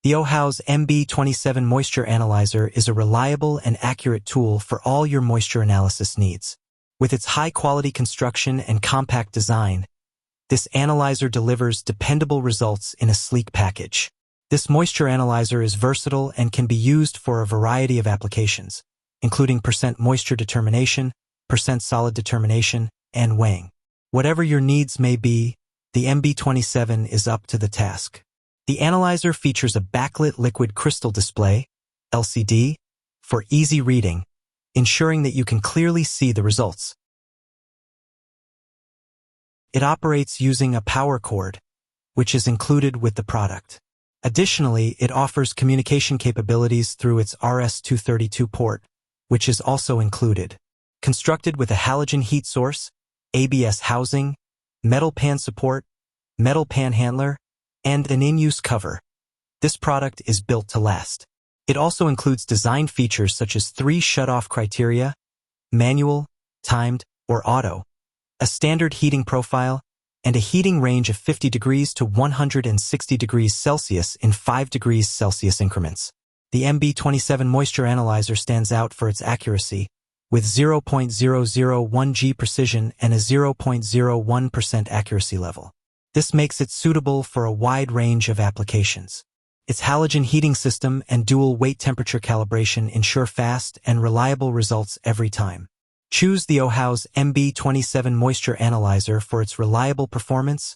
The Ohaus MB27 Moisture Analyzer is a reliable and accurate tool for all your moisture analysis needs. With its high-quality construction and compact design, this analyzer delivers dependable results in a sleek package. This moisture analyzer is versatile and can be used for a variety of applications, including percent moisture determination, percent solid determination, and weighing. Whatever your needs may be, the MB27 is up to the task. The analyzer features a backlit liquid crystal display, LCD, for easy reading, ensuring that you can clearly see the results. It operates using a power cord, which is included with the product. Additionally, it offers communication capabilities through its RS-232 port, which is also included. Constructed with a halogen heat source, ABS housing, metal pan support, metal pan handler, and an in-use cover, this product is built to last. It also includes design features such as 3 shut-off criteria, manual, timed, or auto, a standard heating profile, and a heating range of 50 degrees to 160 degrees Celsius in 5 degrees Celsius increments. The MB27 Moisture Analyzer stands out for its accuracy, with 0.001 G precision and a 0.01% accuracy level. This makes it suitable for a wide range of applications. Its halogen heating system and dual weight temperature calibration ensure fast and reliable results every time. Choose the Ohaus MB27 Moisture Analyzer for its reliable performance,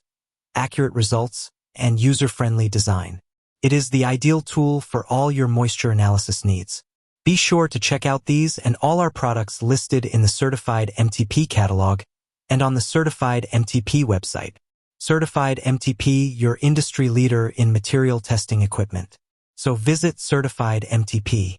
accurate results, and user-friendly design. It is the ideal tool for all your moisture analysis needs. Be sure to check out these and all our products listed in the Certified MTP catalog and on the Certified MTP website. Certified MTP, your industry leader in material testing equipment. So visit Certified MTP.